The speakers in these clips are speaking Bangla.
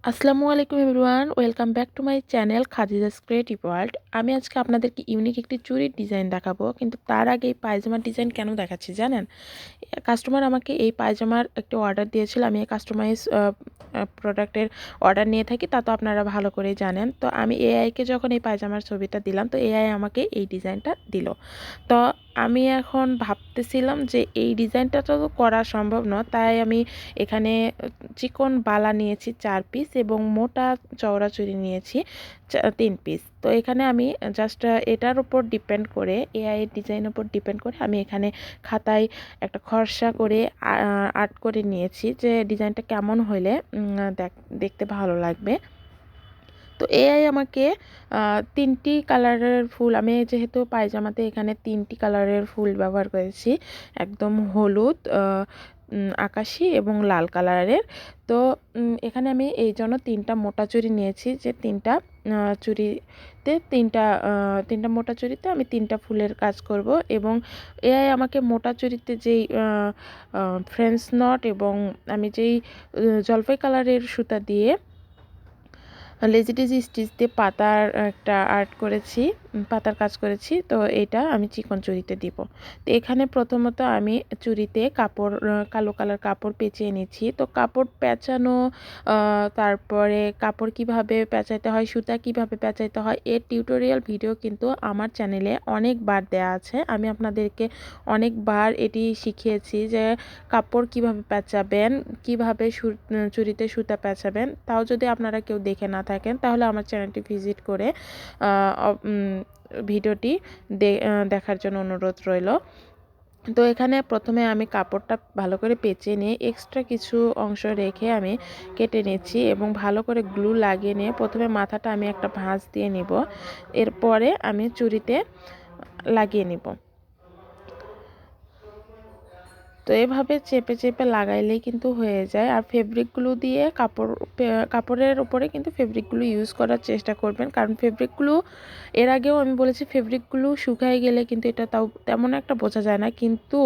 আসসালামু আলাইকুম everyone, welcome back to my channel Khadija's creative world. আমি আজকে আপনাদেরকে ইউনিক একটি চুড়ির ডিজাইন দেখাবো, কিন্তু তার আগে এই পায়জামার ডিজাইন কেন দেখাচ্ছি জানেন? কাস্টমার আমাকে এই পায়জামার একটা অর্ডার দিয়েছিল। আমি এই কাস্টমাইজ প্রোডাক্টের অর্ডার নিয়ে থাকি, তা তো আপনারা ভালো করেই জানেন। তো আমি এআইকে যখন এই পায়জামার ছবিটা দিলাম, তো এআই আমাকে এই ডিজাইনটা দিল। তো আমি এখন ভাবতেছিলাম যে এই ডিজাইনটা তো করা সম্ভব নয়, তাই আমি এখানে চিকন বালা নিয়েছি 4 পিস এবং মোটা চওড়া চুড়ি নিয়েছি 3 পিস। তো এখানে আমি জাস্ট এটার উপর ডিপেন্ড করে, এআই এর ডিজাইনের উপর ডিপেন্ড করে আমি এখানে খাতায় একটা খরচা করে আর্ট করে নিয়েছি যে ডিজাইনটা কেমন হলে দেখতে ভালো লাগবে। তো এআই আমাকে 3টি কালারের ফুল, আমি যেহেতু পায়জামাতে এখানে 3টি কালারের ফুল ব্যবহার করেছি, একদম হলুদ, আকাশি এবং লাল কালারের। তো এখানে আমি এই জন্য 3টা মোটা চুড়ি নিয়েছি, যে 3টা চুড়িতে 3টা মোটা চুড়িতে আমি 3টা ফুলের কাজ করব। এবং এআই আমাকে মোটা চুড়িতে যেই ফ্রেঞ্চ নট এবং আমি যেই জলপাই কালারের সুতা দিয়ে লেজি টেজি স্টিচ দিয়ে পাতার একটা আর্ট করেছি, পাতার কাজ করেছি। তো এটা আমি চিকন চুড়িতে দিব। তো এখানে প্রথমত আমি চুড়িতে কাপড়, কালো কালার কাপড় পেঁচিয়ে নিচ্ছি। তো কাপড় পেঁচানো, তারপরে কাপড় কিভাবে পেঁচাইতে হয়, সুতা কিভাবে পেঁচাইতে হয়, এর টিউটোরিয়াল ভিডিও কিন্তু আমার চ্যানেলে অনেকবার দেয়া আছে। আমি আপনাদেরকে অনেকবার এটি শিখিয়েছি যে কাপড় কিভাবে পেঁচাবেন, কিভাবে চুড়িতে সুতা পেঁচাবেন। তাও যদি আপনারা কেউ দেখে না থাকেন, তাহলে আমার চ্যানেলটি ভিজিট করে ভিডিওটি দেখার জন্য অনুরোধ রইল। তো এখানে প্রথমে আমি কাপড়টা ভালো করে পেঁচিয়ে নিয়ে এক্সট্রা কিছু অংশ রেখে আমি কেটে নিচ্ছি এবং ভালো করে গ্লু লাগিয়ে নিয়ে প্রথমে মাথাটা আমি একটা ভাঁজ দিয়ে নিব, এরপরে আমি চুড়িতে লাগিয়ে নিব। তো এভাবে চেপে চেপে লাগাইলেই কিন্তু হয়ে যায়। আর ফেব্রিকগুলো দিয়ে কাপড়ের উপরে কিন্তু ফেব্রিকগুলো ইউজ করার চেষ্টা করবেন, কারণ ফেব্রিকগুলো, এর আগেও আমি বলেছি, ফেব্রিকগুলো শুকায় গেলে কিন্তু এটা তাও তেমন একটা বোঝা যায় না। কিন্তু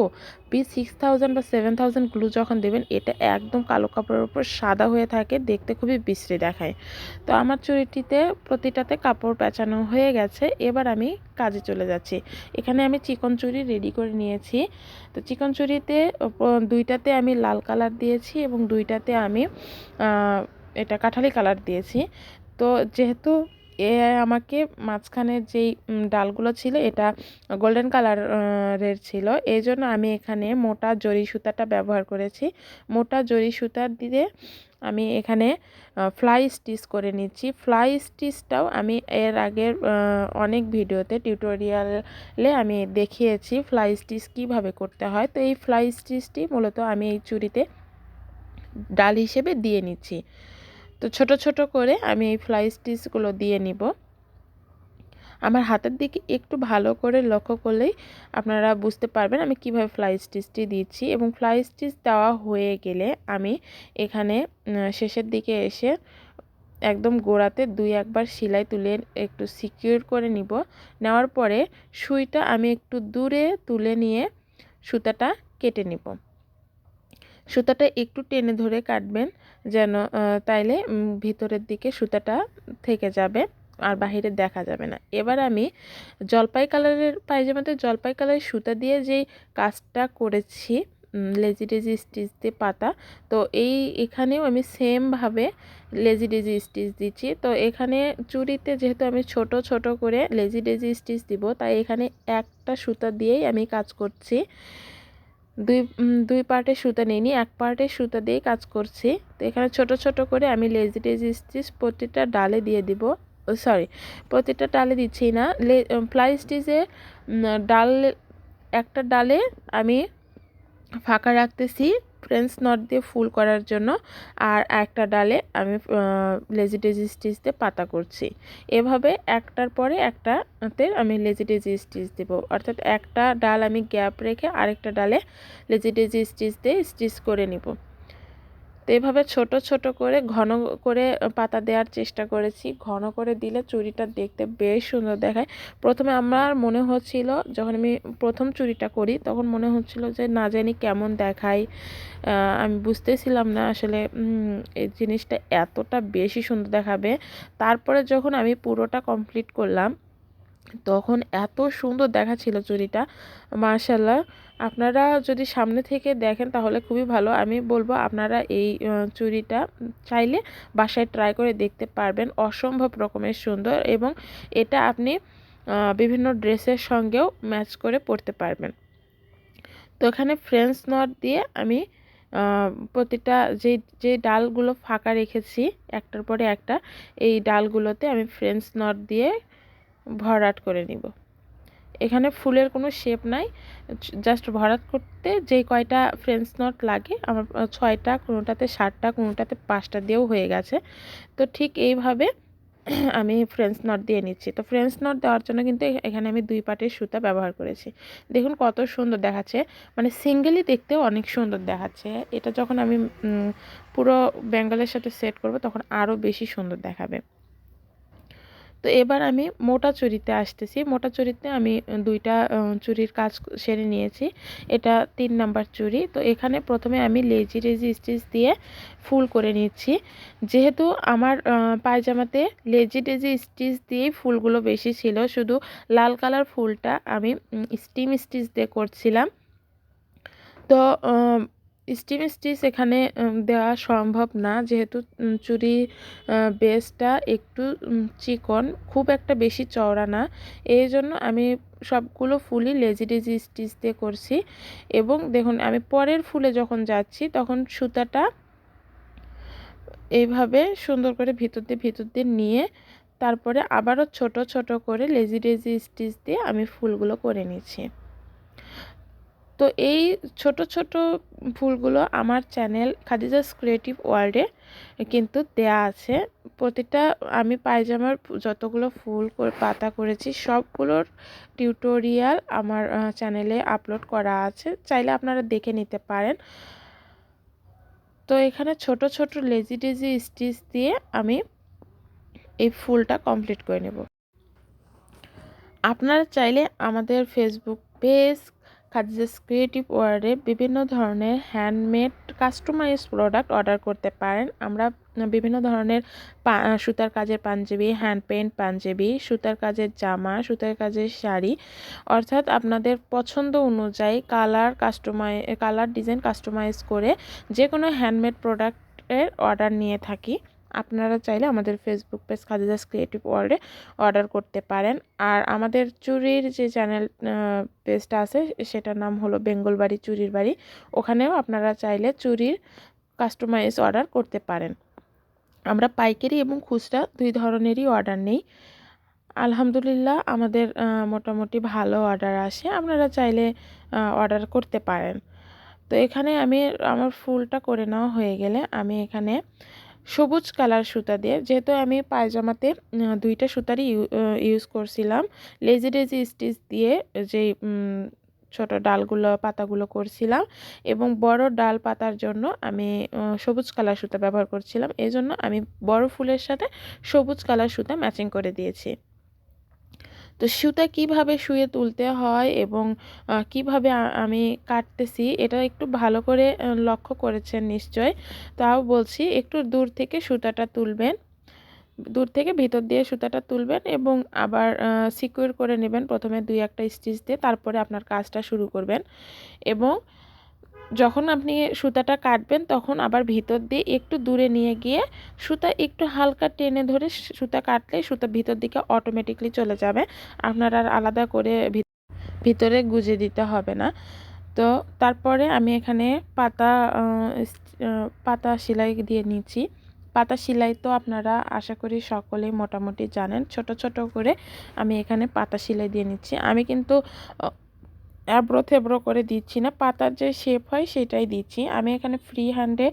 P6000 বা 7000 গ্লু যখন দেবেন, এটা একদম কালো কাপড়ের উপর সাদা হয়ে থাকে, দেখতে খুবই বিশ্রী দেখায়। তো আমার চুড়িটিতে প্রতিটাতে কাপড় পেঁচানো হয়ে গেছে, এবার আমি কাজে চলে যাচ্ছি। এখানে আমি চিকন চুড়ি রেডি করে নিয়েছি। তো চিকন চুড়িতে 2টাতে আমি লাল কালার দিয়েছি এবং 2টাতে আমি এটা কাঠালি কালার দিয়েছি। তো যেহেতু আমাকে মাঝখানে যেই ডালগুলো ছিল এটা গোল্ডেন কালারের ছিল, এই জন্য আমি এখানে মোটা জরি সুতাটা ব্যবহার করেছি। মোটা জরি সুতা দিয়ে আমি এখানে ফ্লাই স্টিচ করে নিচ্ছি। ফ্লাই স্টিচটাও আমি এর আগের অনেক ভিডিওতে টিউটোরিয়ালে আমি দেখিয়েছি ফ্লাই স্টিচ কীভাবে করতে হয়। তো এই ফ্লাই স্টিচটি মূলত আমি এই চুড়িতে ডাল হিসেবে দিয়ে নিচ্ছি। তো ছোট ছোট করে আমি এই ফ্লাই স্টিচগুলো দিয়ে নিব। আমার হাতের দিকে একটু ভালো করে লক্ষ্য করলেই আপনারা বুঝতে পারবেন আমি কিভাবে ফ্লাই স্টিচটি দিচ্ছি। এবং ফ্লাই স্টিচ দেওয়া হয়ে গেলে আমি এখানে শেষের দিকে এসে একদম গোড়াতে 2-1 বার সেলাই তুলে একটু সিকিউর করে নিব। নেওয়ার পরে সুইটা আমি একটু দূরে তুলে নিয়ে সুতাটা কেটে নিব। সুতাটা একটু টেনে ধরে কাটবেন, যেন তাইলে ভিতরের দিকে সুতাটা থেকে যাবে আর বাহিরে দেখা যাবে না। এবার আমি জলপাই কালারের পায়জামাতে জলপাই কালারের সুতা দিয়ে যেই কাজটা করেছি, লেজি ডেজি স্টিচ দিয়ে পাতা, তো এখানেও আমি সেমভাবে লেজি ডেজি স্টিচ দিচ্ছি। তো এখানে চুড়িতে যেহেতু আমি ছোট ছোট করে লেজি ডেজি স্টিচ দিব, তাই এখানে একটা সুতা দিয়েই আমি কাজ করছি। দুই পার্টের সুতা নিইনি, এক পার্টের সুতা দিয়ে কাজ করছি। তো এখানে ছোট ছোট করে আমি লেজি ডেজি স্টিচ প্রতিটা ডালে দিয়ে দিব। প্রতিটা ডালে দিচ্ছি না, ফ্লাই স্টিচে ডাল, একটা ডালে আমি ফাঁকা রাখতেছি ফ্রেঞ্চ নট দিয়ে ফুল করার জন্য, আর একটা ডালে আমি লেজি ডেজি স্টিচ দিয়ে পাতা করছি। এভাবে একটার পরে একটাতে আমি লেজি ডেজি স্টিচ দেব, অর্থাৎ একটা ডাল আমি গ্যাপ রেখে আরেকটা ডালে লেজি ডেজি স্টিচ দিয়ে স্টিচ করে নিব। তো এভাবে ছোট ছোট করে ঘন করে পাতা দেওয়ার চেষ্টা করেছি। ঘন করে দিলে চুড়িটা দেখতে বেশ সুন্দর দেখায়। প্রথমে আমার মনে হচ্ছিল, যখন আমি প্রথম চুড়িটা করি তখন মনে হচ্ছিল যে না জানি কেমন দেখায়, আমি বুঝতেছিলাম না আসলে এই জিনিসটা এতটা বেশি সুন্দর দেখাবে। তারপরে যখন আমি পুরোটা কমপ্লিট করলাম তখন এত সুন্দর দেখাচ্ছিল চুড়িটা, মাশাআল্লাহ। আপনারা যদি সামনে থেকে দেখেন তাহলে খুবই ভালো। আমি বলবো আপনারা এই চুড়িটা চাইলে বাসায় ট্রাই করে দেখতে পারবেন, অসম্ভব রকমের সুন্দর, এবং এটা আপনি বিভিন্ন ড্রেসের সঙ্গেও ম্যাচ করে পরতে পারবেন। তো এখানে ফ্রেঞ্চ নট দিয়ে আমি প্রতিটা যে ডালগুলো ফাঁকা রেখেছি একটার পরে একটা, এই ডালগুলোতে আমি ফ্রেঞ্চ নট দিয়ে ভরাট করে নিব। এখানে ফুলের কোনো শেপ নাই, জাস্ট ভরাট করতে যে কয়টা ফ্রেঞ্চ নট লাগে আমার 6টা, কোনোটাতে 7টা, কোনোটাতে 5টা দিয়েও হয়ে গেছে। তো ঠিক এইভাবে আমি ফ্রেঞ্চ নট দিয়ে নিচ্ছি। তো ফ্রেঞ্চ নট দেওয়ার জন্য কিন্তু এখানে আমি 2 পাটের সুতা ব্যবহার করেছি। দেখুন কত সুন্দর দেখাচ্ছে, মানে সিঙ্গেলই দেখতেও অনেক সুন্দর দেখাচ্ছে। এটা যখন আমি পুরো বেঙ্গলের সাথে সেট করব তখন আরও বেশি সুন্দর দেখাবে। তো এবার আমি মোটা চুড়িতে আসতেছি। মোটা চুড়িতে আমি 2টা চুড়ির কাজ সেরে নিয়েছি। এটা 3 নাম্বার চুড়ি। তো এখানে প্রথমে আমি লেজি স্টিচ দিয়ে ফুল করে নিচ্ছি। যেহেতু আমার পায়জামাতে লেজি স্টিচ দিয়েই ফুলগুলো বেশি ছিল, শুধু লাল কালার ফুলটা আমি স্টিম স্টিচ দিয়ে করছিলাম। তো স্টিম স্টিচ এখানে দেওয়া সম্ভব না, যেহেতু চুড়ি বেসটা একটু চিকন, খুব একটা বেশি চওড়া না। এই জন্য আমি সবগুলো ফুলই লেজি স্টিচ দিয়ে করছি। এবং দেখুন আমি পরের ফুলে যখন যাচ্ছি তখন সুতাটা এইভাবে সুন্দর করে ভিতর দিয়ে নিয়ে তারপরে আবারও ছোট ছোট করে লেজি স্টিচ দিয়ে আমি ফুলগুলো করে নিচ্ছি। তো এই ছোট ছোট ফুলগুলো আমার চ্যানেল খাদিজাস ক্রিয়েটিভ ওয়ার্ল্ডে কিন্তু দেয়া আছে। প্রতিটা আমি পায়জামার যতগুলো ফুল পাতা করেছি সবগুলোর টিউটোরিয়াল আমার চ্যানেলে আপলোড করা আছে, চাইলে আপনারা দেখে নিতে পারেন। তো এখানে ছোট ছোট লেজি স্টিচ দিয়ে আমি এই ফুলটা কমপ্লিট করে নেব। আপনারা চাইলে আমাদের ফেসবুক পেজ খাদিজাস ক্রিয়েটিভ ওয়ার্ল্ডে বিভিন্ন ধরনের হ্যান্ডমেড কাস্টমাইজ প্রোডাক্ট অর্ডার করতে পারেন। আমরা বিভিন্ন ধরনের সুতার কাজের পাঞ্জাবি, হ্যান্ড পেইন্ট পাঞ্জাবি, সুতার কাজের জামা, সুতার কাজের শাড়ি, অর্থাৎ আপনাদের পছন্দ অনুযায়ী কালার ডিজাইন কাস্টমাইজ করে যে কোনো হ্যান্ডমেড প্রোডাক্টের অর্ডার নিয়ে থাকি। আপনারা চাইলে আমাদের ফেসবুক পেজ খাদিজাস ক্রিয়েটিভ ওয়ার্ল্ডে অর্ডার করতে পারেন। আর আমাদের চুড়ির যে চ্যানেল পেজটা আছে সেটার নাম হলো বেঙ্গল বাড়ি চুড়ির বাড়ি, ওখানেও আপনারা চাইলে চুড়ির কাস্টমাইজ অর্ডার করতে পারেন। আমরা পাইকারি এবং খুচরা 2 ধরনেরই অর্ডার নেই। আলহামদুলিল্লাহ আমাদের মোটামুটি ভালো অর্ডার আসে, আপনারা চাইলে অর্ডার করতে পারেন। তো এখানে আমার ফুলটা করে নেওয়া হয়ে গেলে আমি এখানে সবুজ কালার সুতা দিয়ে, যেহেতু আমি পায়জামাতে 2টা সুতারই ইউজ করছিলাম, লেজি স্টিচ দিয়ে যেই ছোট ডালগুলো পাতাগুলো করছিলাম, এবং বড় ডাল পাতার জন্য আমি সবুজ কালার সুতা ব্যবহার করছিলাম। এই জন্য আমি বড় ফুলের সাথে সবুজ কালার সুতা ম্যাচিং করে দিয়েছি। তো সুতা কিভাবে শুয়ে তুলতে হয় এবং কিভাবে আমি কাটতেছি এটা একটু ভালো করে লক্ষ্য করেছেন নিশ্চয়। তাও বলছি, একটু দূর থেকে সুতাটা তুলবেন, দূর থেকে ভিতর দিয়ে সুতাটা তুলবেন এবং আবার সিকিউর করে নেবেন প্রথমে 2-1টা স্টিচ দিয়ে, তারপরে আপনার কাজটা শুরু করবেন। এবং যখন আপনি সুতাটা কাটবেন তখন আবার ভিতর দিয়ে একটু দূরে নিয়ে গিয়ে সুতা একটু হালকা টেনে ধরে সুতা কাটলে সুতা ভিতর দিকে অটোমেটিকলি চলে যাবে, আপনার আর আলাদা করে ভিতরে গুজে দিতে হবে না। তো তারপরে আমি এখানে পাতা সেলাই দিয়ে নিচ্ছি। পাতা সেলাই তো আপনারা আশা করি সকলেই মোটামুটি জানেন। ছোট ছোট করে আমি এখানে পাতা সেলাই দিয়ে নিচ্ছি। আমি কিন্তু এবড়ো করে দিচ্ছি না, পাতার যে শেপ হয় সেটাই দিচ্ছি। আমি এখানে ফ্রি হ্যান্ডে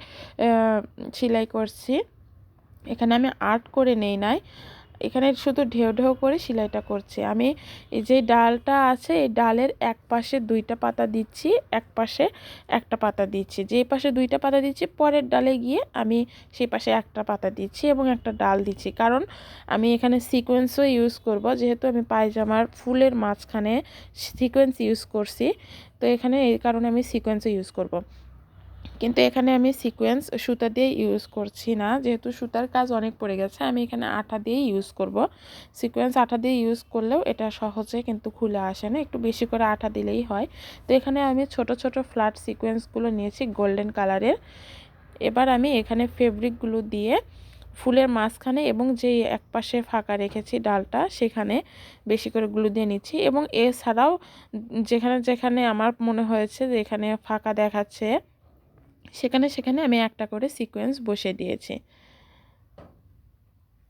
সেলাই করছি, এখানে আমি আর্ট করে নেই নাই। এখানে শুধু ঢেউ ঢেউ করে সেলাইটা করছি আমি। এই যে ডালটা আছে এই ডালের এক পাশে 2টা পাতা দিচ্ছি, এক পাশে একটা পাতা দিচ্ছি। যে পাশে 2টা পাতা দিচ্ছি পরের ডালে গিয়ে আমি সেই পাশে একটা পাতা দিচ্ছি এবং একটা ডাল দিচ্ছি, কারণ আমি এখানে সিকোয়েন্সও ইউজ করব। যেহেতু আমি পায়জামার ফুলের মাঝখানে সিকোয়েন্স ইউজ করছি, তো এখানে এই কারণে আমি সিকোয়েন্সও ইউজ করব। কিন্তু এখানে আমি সিকোয়েন্স সুতা দিয়ে ইউজ করছি না, যেহেতু সুতার কাজ অনেক পড়ে গেছে। আমি এখানে আঠা দিয়ে ইউজ করব। সিকোয়েন্স আঠা দিয়ে ইউজ করলেও এটা সহজে কিন্তু খুলে আসে না, একটু বেশি করে আঠা দিলেই হয়। তো এখানে আমি ছোট ছোট ফ্ল্যাট সিকোয়েন্সগুলো নিয়েছি গোল্ডেন কালারের। এবার আমি এখানে ফেব্রিকগুলো দিয়ে ফুলের মাঝখানে এবং যেই এক পাশে ফাঁকা রেখেছি ডালটা সেখানে বেশি করে গ্লু দিয়ে নিচ্ছি, এবং এছাড়াও যেখানে যেখানে আমার মনে হয়েছে যে এখানে ফাঁকা দেখাচ্ছে সেখানে সেখানে আমি একটা করে সিকোয়েন্স বসিয়ে দিয়েছি।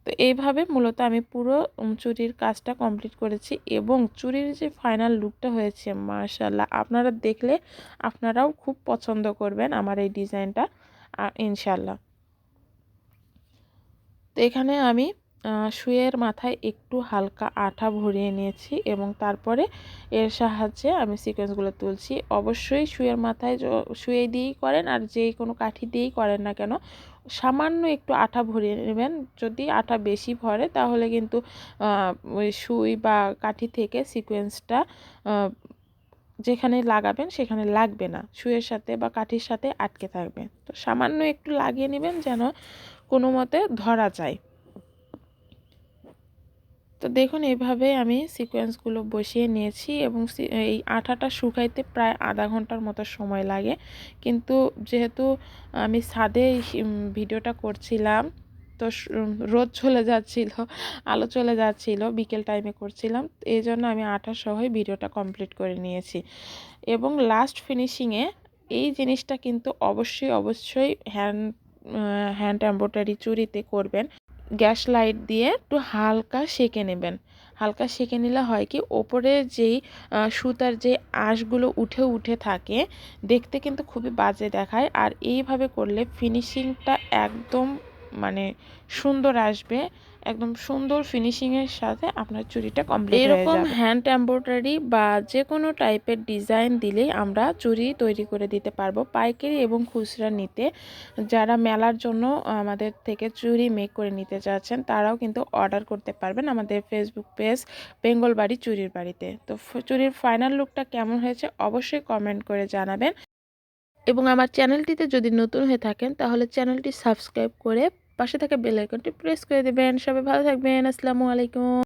তো এইভাবে মূলত আমি পুরো চুড়ির কাজটা কমপ্লিট করেছি, এবং চুড়ির যে ফাইনাল লুকটা হয়েছে মাশাআল্লাহ, আপনারা দেখলে আপনারাও খুব পছন্দ করবেন আমার এই ডিজাইনটা ইনশাআল্লাহ। তো এখানে আমি শুয়ের মাথায় একটু হালকা আঠা ভরিয়ে নিয়েছি এবং তারপরে এর সাহায্যে আমি সিকোয়েন্সগুলো তুলছি। অবশ্যই শুয়ের মাথায় শুয়ে দিয়েই করেন আর যে কোনো কাঠি দিয়েই করেন না কেন, সামান্য একটু আঠা ভরিয়ে নেবেন। যদি আঠা বেশি ভরে তাহলে কিন্তু ওই সুই বা কাঠি থেকে সিকোয়েন্সটা যেখানে লাগাবেন সেখানে লাগবে না, শুয়ের সাথে বা কাঠির সাথে আটকে থাকবে। তো সামান্য একটু লাগিয়ে নেবেন যেন কোনো মতে ধরা যায়। তো দেখুন এইভাবে আমি সিকোয়েন্সগুলো বসিয়ে নিয়েছি, এবং এই আঠাটা শুকাইতে প্রায় আধা ঘন্টার মতো সময় লাগে। কিন্তু যেহেতু আমি ছাদে ভিডিওটা করছিলাম, তো রোদ চলে যাচ্ছিল, আলো চলে যাচ্ছিল, বিকেল টাইমে করছিলাম, এই জন্য আমি আঠা সহই ভিডিওটা কমপ্লিট করে নিয়েছি। এবং লাস্ট ফিনিশিংয়ে এই জিনিসটা কিন্তু অবশ্যই অবশ্যই হ্যান্ড এমব্রয়ডারি চুড়িতে করবেন। গ্যাস লাইট দিয়ে একটু হালকা সেঁকে নেবেন। হালকা সেঁকে নিলে হয় কি, ওপরে যেই সুতার যে আঁশগুলো উঠে উঠে থাকে দেখতে কিন্তু খুবই বাজে দেখায়, আর এইভাবে করলে ফিনিশিংটা একদম মানে সুন্দর আসবে, একদম সুন্দর ফিনিশিংয়ের সাথে আপনার চুড়িটা কমপ্লিট হয়ে যাবে। এরকম হ্যান্ড এমব্রয়ডারি বা যে কোনো টাইপের ডিজাইন দিলেই আমরা চুড়ি তৈরি করে দিতে পারবো। পাইকারি এবং খুচরা নিতে যারা মেলার জন্য আমাদের থেকে চুড়ি মেক করে নিতে চাচ্ছেন তারাও কিন্তু অর্ডার করতে পারবেন আমাদের ফেসবুক পেজ বেঙ্গল বাড়ি চুড়ির বাড়িতে। তো চুড়ির ফাইনাল লুকটা কেমন হয়েছে অবশ্যই কমেন্ট করে জানাবেন, এবং আমার চ্যানেলটিতে যদি নতুন হয়ে থাকেন তাহলে চ্যানেলটি সাবস্ক্রাইব করে পাশে থাকা বেল আইকনটি প্রেস করে দেবেন। সবাই ভালো থাকবেন। আসসালামু আলাইকুম।